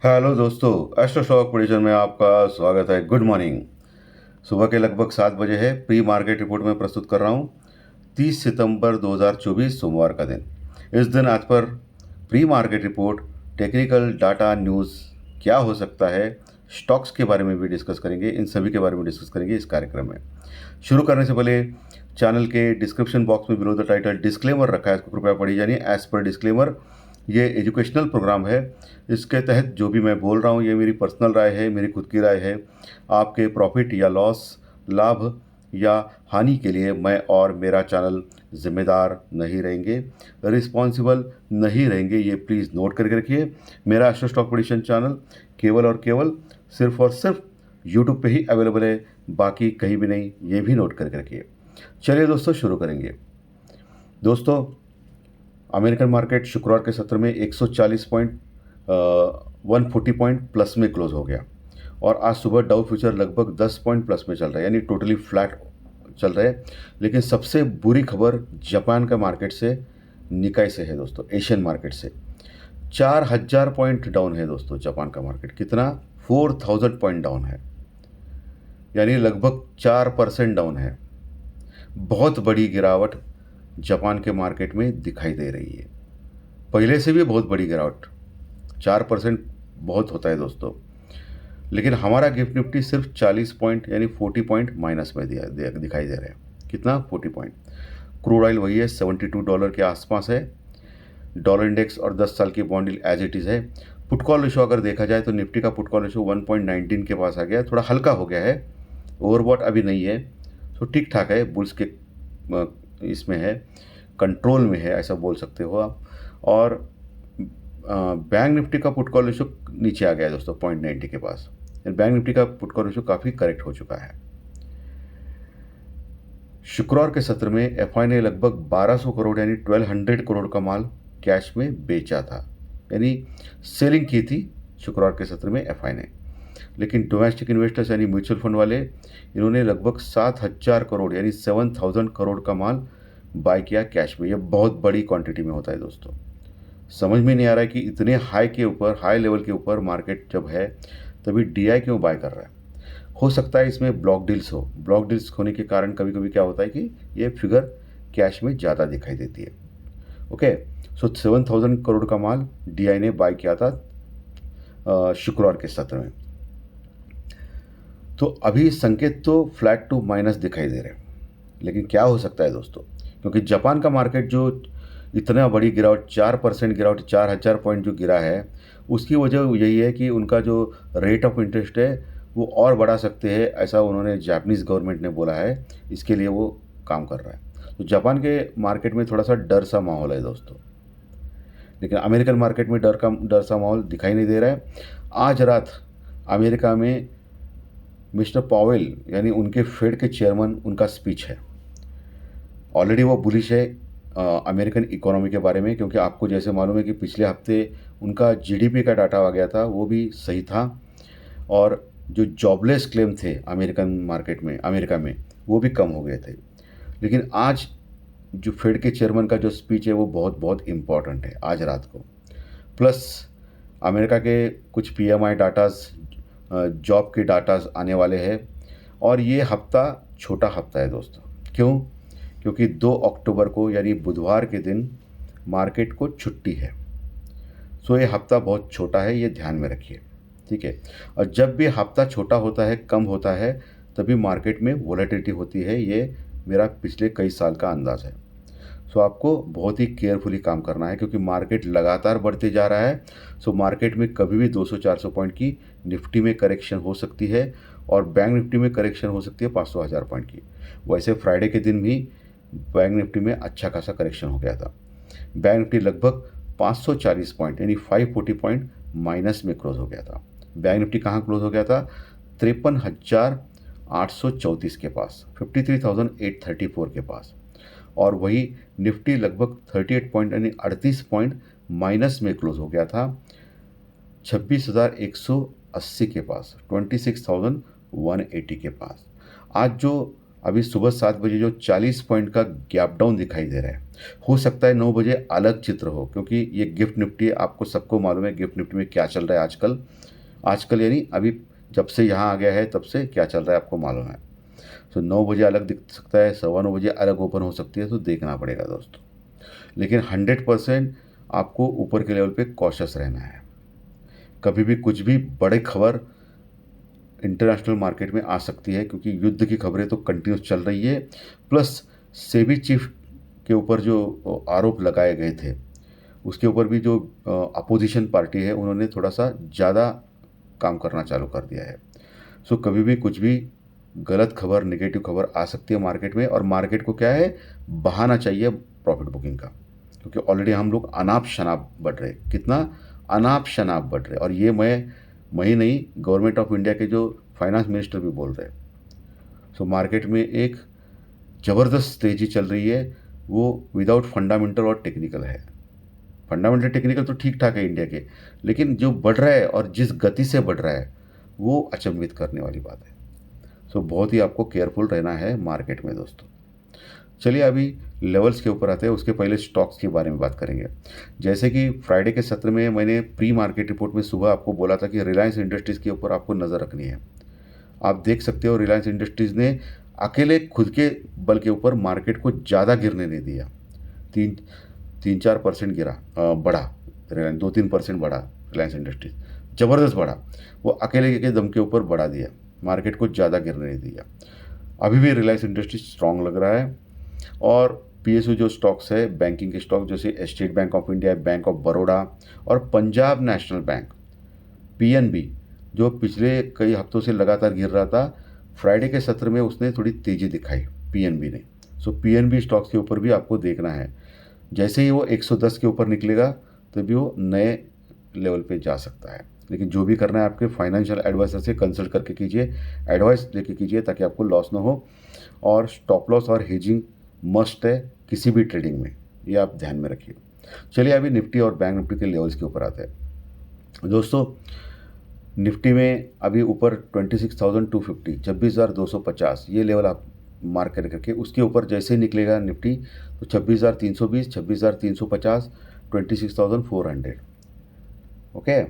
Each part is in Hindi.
हेलो दोस्तों, एस्ट्रो स्टॉक प्रेडिक्शन में आपका स्वागत है। Good morning. सुबह के लगभग 7 बजे है। प्री मार्केट रिपोर्ट में प्रस्तुत कर रहा हूँ 30 सितंबर 2024 सोमवार का दिन। इस दिन आज पर pre market report, technical data, news क्या हो सकता है, स्टॉक्स के बारे में भी डिस्कस करेंगे। इन सभी के बारे में डिस्कस करेंगे इस कार्यक्रम में। शुरू करने से पहले चैनल के डिस्क्रिप्शन बॉक्स में बिलो द टाइटल डिस्क्लेमर रखा है, इसको कृपया पढ़ी जानिए। एज पर डिस्क्लेमर, ये एजुकेशनल प्रोग्राम है। इसके तहत जो भी मैं बोल रहा हूँ ये मेरी पर्सनल राय है, मेरी खुद की राय है। आपके प्रॉफिट या लॉस, लाभ या हानि के लिए मैं और मेरा चैनल जिम्मेदार नहीं रहेंगे, रिस्पॉन्सिबल नहीं रहेंगे। ये प्लीज़ नोट करके रखिए। मेरा एस्ट्रो स्टॉक प्रेडिक्शन चैनल केवल और केवल सिर्फ और सिर्फ यूट्यूब पे ही अवेलेबल है, बाकी कहीं भी नहीं। ये भी नोट करके रखिए। चलिए दोस्तों, शुरू करेंगे। दोस्तों, अमेरिकन मार्केट शुक्रवार के सत्र में 140 पॉइंट 140 पॉइंट प्लस में क्लोज हो गया और आज सुबह डाउ फ्यूचर लगभग 10 पॉइंट प्लस में चल रहा है, यानी टोटली फ्लैट चल रहा है। लेकिन सबसे बुरी खबर जापान का मार्केट से, निकाई से है दोस्तों, एशियन मार्केट से। 4000 पॉइंट डाउन है दोस्तों जापान का मार्केट। कितना? 4000 पॉइंट डाउन है, यानी लगभग 4% डाउन है। बहुत बड़ी गिरावट जापान के मार्केट में दिखाई दे रही है। पहले से भी बहुत बड़ी गिरावट, 4% बहुत होता है दोस्तों। लेकिन हमारा गिफ्ट निफ्टी सिर्फ 40 पॉइंट यानी 40 पॉइंट माइनस में दिखाई दे रहा है। कितना? 40 पॉइंट। क्रूड ऑयल वही है, $72 के आसपास है। डॉलर इंडेक्स और 10 साल की बॉन्ड एज इट इज़ है। पुट कॉल रेशो अगर देखा जाए तो निफ्टी का पुट कॉल रेशो 1.19 के पास आ गया है। थोड़ा हल्का हो गया है, ओवरबॉट अभी नहीं है, तो ठीक ठाक है। बुल्स के इसमें है, कंट्रोल में है, ऐसा बोल सकते हो आप। और बैंक निफ्टी का पुट कॉल रेशो नीचे आ गया है दोस्तों, 0.90 के पास। बैंक निफ्टी का पुट कॉल रेशो काफ़ी करेक्ट हो चुका है। शुक्रवार के सत्र में एफआई ने लगभग 1200 करोड़ यानी 1200 करोड़ का माल कैश में बेचा था, यानी सेलिंग की थी शुक्रवार के सत्र में एफआई ने। लेकिन डोमेस्टिक इन्वेस्टर्स यानी म्यूचुअल फंड वाले, इन्होंने लगभग 7000 करोड़ यानी 7000 करोड़ का माल बाय किया कैश में। यह बहुत बड़ी क्वांटिटी में होता है दोस्तों। समझ में नहीं आ रहा है कि इतने हाई के ऊपर, हाई लेवल के ऊपर मार्केट जब है तभी डीआई क्यों बाय कर रहा है। हो सकता है इसमें ब्लॉक डील्स हो। ब्लॉक डील्स होने के कारण कभी कभी क्या होता है कि ये फिगर कैश में ज़्यादा दिखाई देती है। ओके, सो 7000 करोड़ का माल डीआई ने बाय किया था शुक्रवार के सत्र में। तो अभी संकेत तो फ्लैट टू माइनस दिखाई दे रहे हैं, लेकिन क्या हो सकता है दोस्तों, क्योंकि जापान का मार्केट जो इतना बड़ी गिरावट, 4% गिरावट, 4000 पॉइंट जो गिरा है, उसकी वजह यही है कि उनका जो रेट ऑफ इंटरेस्ट है वो और बढ़ा सकते हैं, ऐसा उन्होंने जापानीज़ गवर्नमेंट ने बोला है। इसके लिए वो काम कर रहा है। तो जापान के मार्केट में थोड़ा सा डर सा माहौल है दोस्तों। लेकिन अमेरिकन मार्केट में डर सा माहौल दिखाई नहीं दे रहा है। आज रात अमेरिका में मिस्टर पावेल यानी उनके फेड के चेयरमैन, उनका स्पीच है। ऑलरेडी वो बुलिश है अमेरिकन इकोनॉमी के बारे में, क्योंकि आपको जैसे मालूम है कि पिछले हफ्ते उनका जीडीपी का डाटा आ गया था, वो भी सही था। और जो जॉबलेस क्लेम थे अमेरिकन मार्केट में, अमेरिका में, वो भी कम हो गए थे। लेकिन आज जो फेड के चेयरमैन का जो स्पीच है वो बहुत बहुत इम्पॉर्टेंट है आज रात को। प्लस अमेरिका के कुछ पीएमआई डाटाज, जॉब के डाटाज आने वाले हैं। और ये हफ्ता छोटा हफ्ता है दोस्तों। क्यों? क्योंकि 2 अक्टूबर को यानी बुधवार के दिन मार्केट को छुट्टी है। सो ये हफ्ता बहुत छोटा है, ये ध्यान में रखिए, ठीक है। और जब भी हफ्ता छोटा होता है, कम होता है, तभी मार्केट में वॉलेटिलिटी होती है। ये मेरा पिछले कई साल का अंदाज़ है। सो आपको बहुत ही केयरफुली काम करना है, क्योंकि मार्केट लगातार बढ़ते जा रहा है। सो मार्केट में कभी भी 200-400 पॉइंट की निफ्टी में करेक्शन हो सकती है, और बैंक निफ्टी में करेक्शन हो सकती है 500-1000 पॉइंट की। वैसे फ्राइडे के दिन भी बैंक निफ्टी में अच्छा खासा करेक्शन हो गया था। बैंक निफ्टी लगभग 540 पॉइंट यानी 540 पॉइंट माइनस में क्लोज हो गया था। बैंक निफ्टी कहाँ क्लोज हो गया था? 53,834 के पास, 53,834 के पास। और वही निफ्टी लगभग 38 पॉइंट यानी 38 पॉइंट माइनस में क्लोज हो गया था, 26,180 के पास, 26,180 के पास। आज जो अभी सुबह 7 बजे जो 40 पॉइंट का गैप डाउन दिखाई दे रहा है, हो सकता है 9 बजे अलग चित्र हो, क्योंकि ये गिफ्ट निफ्टी आपको सबको मालूम है गिफ्ट निफ्टी में क्या चल रहा है आजकल। आजकल यानी अभी जब से यहाँ आ गया है तब से क्या चल रहा है आपको मालूम है। तो 9 बजे अलग दिख सकता है, 9:15 बजे अलग ओपन हो सकती है, तो देखना पड़ेगा दोस्तों। लेकिन 100% आपको ऊपर के लेवल पे कॉशियस रहना है। कभी भी कुछ भी बड़े खबर इंटरनेशनल मार्केट में आ सकती है, क्योंकि युद्ध की खबरें तो कंटिन्यूस चल रही है, प्लस सेबी चीफ के ऊपर जो आरोप लगाए गए थे उसके ऊपर भी जो अपोजिशन पार्टी है उन्होंने थोड़ा सा ज़्यादा काम करना चालू कर दिया है। सो कभी भी कुछ भी गलत खबर, नेगेटिव खबर आ सकती है मार्केट में, और मार्केट को क्या है, बहाना चाहिए प्रॉफिट बुकिंग का, क्योंकि ऑलरेडी हम लोग अनाप शनाप बढ़ रहे, कितना अनाप शनाप बढ़ रहे। और ये मैं ही नहीं, गवर्नमेंट ऑफ इंडिया के जो फाइनेंस मिनिस्टर भी बोल रहे हैं। सो मार्केट में एक ज़बरदस्त तेज़ी चल रही है, वो विदाउट फंडामेंटल और टेक्निकल है। फंडामेंटल टेक्निकल तो ठीक ठाक है इंडिया के, लेकिन जो बढ़ रहा है और जिस गति से बढ़ रहा है वो अचंभित करने वाली बात है। सो बहुत ही आपको केयरफुल रहना है मार्केट में दोस्तों। चलिए अभी लेवल्स के ऊपर आते हैं, उसके पहले स्टॉक्स के बारे में बात करेंगे। जैसे कि फ्राइडे के सत्र में मैंने प्री मार्केट रिपोर्ट में सुबह आपको बोला था कि रिलायंस इंडस्ट्रीज़ के ऊपर आपको नज़र रखनी है। आप देख सकते हो रिलायंस इंडस्ट्रीज़ ने अकेले खुद के बल के ऊपर मार्केट को ज़्यादा गिरने नहीं दिया। तीन 3-4% गिरा, बढ़ा, रिलायंस 2-3% बढ़ा, रिलायंस इंडस्ट्रीज ज़बरदस्त बढ़ा। वो अकेले के दम के ऊपर बढ़ा दिया, मार्केट को ज़्यादा गिरने नहीं दिया। अभी भी रिलायंस इंडस्ट्रीज स्ट्रांग लग रहा है। और पीएसयू जो स्टॉक्स है, बैंकिंग के स्टॉक जैसे state bank of India, bank of Baroda और पंजाब नेशनल बैंक, पीएनबी, जो पिछले कई हफ्तों से लगातार गिर रहा था, फ्राइडे के सत्र में उसने थोड़ी तेज़ी दिखाई पीएनबी ने। सो पीएनबी स्टॉक्स के ऊपर भी आपको देखना है। जैसे ही वो 110 के ऊपर निकलेगा तभी वो नए लेवल पे जा सकता है। लेकिन जो भी करना है आपके फाइनेंशियल एडवाइजर से कंसल्ट करके कीजिए, एडवाइस लेके कीजिए, ताकि आपको लॉस ना हो। और स्टॉप लॉस और हेजिंग मस्ट है किसी भी ट्रेडिंग में, ये आप ध्यान में रखिए। चलिए अभी निफ्टी और बैंक निफ्टी के लेवल्स के ऊपर आते हैं दोस्तों। निफ्टी में अभी ऊपर 26,250, 26,250 ये लेवल आप मार्क करके उसके ऊपर जैसे ही निकलेगा निफ्टी, तो 26,320, 26,350, 26,400, ओके,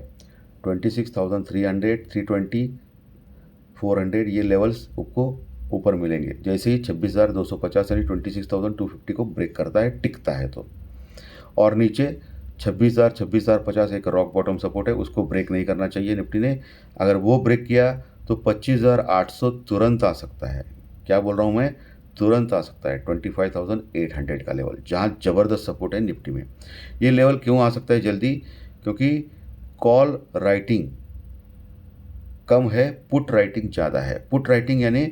26,300, 320, 400 ये लेवल्स आपको ऊपर मिलेंगे जैसे ही 26,250 यानी 26,250 को ब्रेक करता है, टिकता है तो। और नीचे 26,000, 26,050 एक रॉक बॉटम सपोर्ट है, उसको ब्रेक नहीं करना चाहिए निफ्टी ने। अगर वो ब्रेक किया तो 25,800 तुरंत आ सकता है। क्या बोल रहा हूँ मैं, तुरंत आ सकता है 25,800 का लेवल, जहाँ ज़बरदस्त सपोर्ट है निफ्टी में। ये लेवल क्यों आ सकता है जल्दी, क्योंकि कॉल राइटिंग कम है, पुट राइटिंग ज़्यादा है। पुट राइटिंग यानी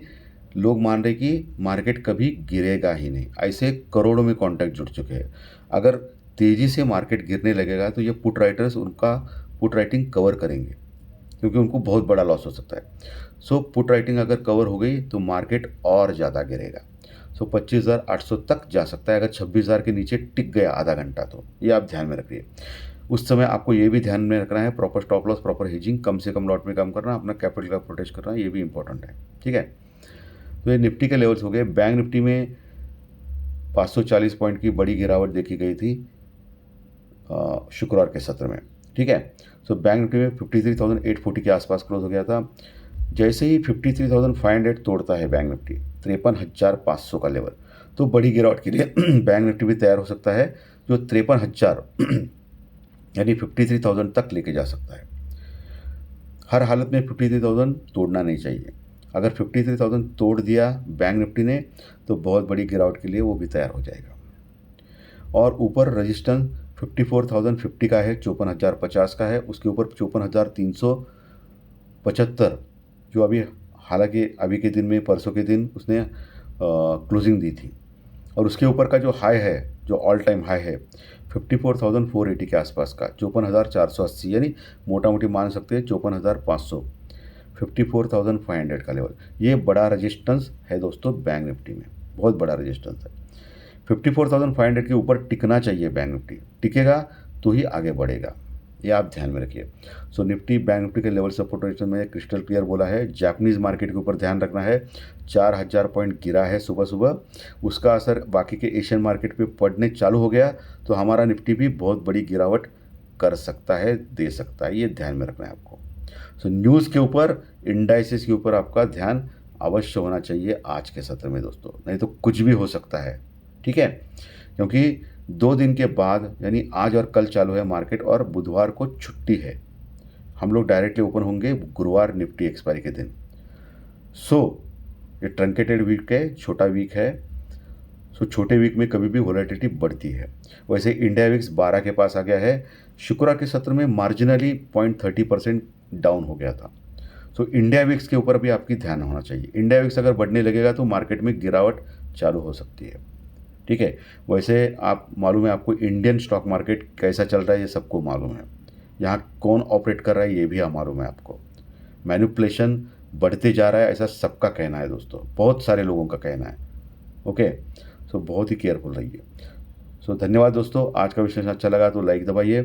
लोग मान रहे कि मार्केट कभी गिरेगा ही नहीं, ऐसे करोड़ों में कॉन्टैक्ट जुड़ चुके हैं। अगर तेज़ी से मार्केट गिरने लगेगा तो ये पुट राइटर्स उनका पुट राइटिंग कवर करेंगे, क्योंकि उनको बहुत बड़ा लॉस हो सकता है। सो पुट राइटिंग अगर कवर हो गई तो मार्केट और ज़्यादा गिरेगा। सो 25,800 तक जा सकता है अगर 26,000 के नीचे टिक गया आधा घंटा, तो ये आप ध्यान में रखिए। उस समय आपको ये भी ध्यान में रखना है, proper stop loss, proper hedging, कम से कम लॉट में काम करना, अपना कैपिटल का प्रोटेक्ट करना, ये भी इंपॉर्टेंट है, ठीक है। तो ये निफ्टी के लेवल्स हो गए। बैंक निफ्टी में 540 पॉइंट की बड़ी गिरावट देखी गई थी शुक्रवार के सत्र में, ठीक है। सो बैंक निफ्टी में 53,840 के आसपास क्लोज हो गया था। जैसे ही 53,500 तोड़ता है बैंक निफ्टी, 53,500 का लेवल, तो बड़ी गिरावट के लिए बैंक निफ्टी भी तैयार हो सकता है, जो 53,000 यानी 53,000 तक लेके जा सकता है। हर हालत में 53,000 तोड़ना नहीं चाहिए। अगर 53,000 तोड़ दिया बैंक निफ्टी ने तो बहुत बड़ी गिरावट के लिए वो भी तैयार हो जाएगा। और ऊपर रजिस्टेंस 54,050 का है, 54,050 का है, उसके ऊपर 54,375, जो अभी हालांकि अभी के दिन में, परसों के दिन उसने क्लोजिंग दी थी। और उसके ऊपर का जो हाई है, जो ऑल टाइम हाई है 54,480 के आसपास का, 54,480, यानी मोटा मोटी मान सकते हैं 54,500, 54,500 का लेवल, ये बड़ा रजिस्टेंस है दोस्तों बैंक निफ्टी में, बहुत बड़ा रजिस्टेंस है। 54,500 के ऊपर टिकना चाहिए बैंक निफ्टी, टिकेगा तो ही आगे बढ़ेगा, ये आप ध्यान में रखिए। सो निफ्टी बैंक निफ्टी के लेवल सपोर्ट रेजिस्टेंस में क्रिस्टल क्लियर बोला है। जापानीज़ मार्केट के ऊपर ध्यान रखना है, 4000 पॉइंट गिरा है सुबह सुबह, उसका असर बाकी के एशियन मार्केट पे पड़ने चालू हो गया तो हमारा निफ्टी भी बहुत बड़ी गिरावट कर सकता है, दे सकता है, ये ध्यान में रखना है आपको। सो न्यूज़ के ऊपर, इंडाइसिस के ऊपर आपका ध्यान अवश्य होना चाहिए आज के सत्र में दोस्तों, नहीं तो कुछ भी हो सकता है, ठीक है। क्योंकि 2 दिन के बाद यानी आज और कल चालू है मार्केट और बुधवार को छुट्टी है, हम लोग डायरेक्टली ओपन होंगे गुरुवार निफ्टी एक्सपायरी के दिन। सो ये ट्रंकेटेड वीक है, छोटा वीक है। सो छोटे वीक में कभी भी वोलेटिलिटी बढ़ती है। वैसे इंडिया विक्स 12 के पास आ गया है, शुक्रवार के सत्र में मार्जिनली 0.30% डाउन हो गया था। सो इंडिया विक्स के ऊपर भी आपकी ध्यान होना चाहिए। इंडिया विक्स अगर बढ़ने लगेगा तो मार्केट में गिरावट चालू हो सकती है, ठीक है। वैसे आप मालूम है आपको इंडियन स्टॉक मार्केट कैसा चल रहा है, ये सबको मालूम है। यहाँ कौन ऑपरेट कर रहा है ये भी मालूम है आपको। मैनिपुलेशन बढ़ते जा रहा है ऐसा सबका कहना है दोस्तों, बहुत सारे लोगों का कहना है, ओके। सो बहुत ही केयरफुल रहिए। सो धन्यवाद दोस्तों, आज का विश्लेषण अच्छा लगा तो लाइक दबाइए,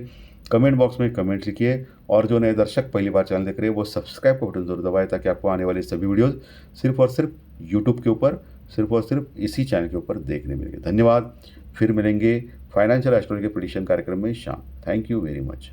कमेंट बॉक्स में कमेंट लिखिए, और जो नए दर्शक पहली बार चैनल देख रहे हैं वो सब्सक्राइब का बटन जरूर दबाएं ताकि आपको आने वाली सभी वीडियोस सिर्फ और सिर्फ यूट्यूब के ऊपर, सिर्फ और सिर्फ इसी चैनल के ऊपर देखने मिलेंगे। धन्यवाद, फिर मिलेंगे फाइनेंशियल एस्ट्रोलॉजी के प्रेडिक्शन कार्यक्रम में शाम। Thank you very much.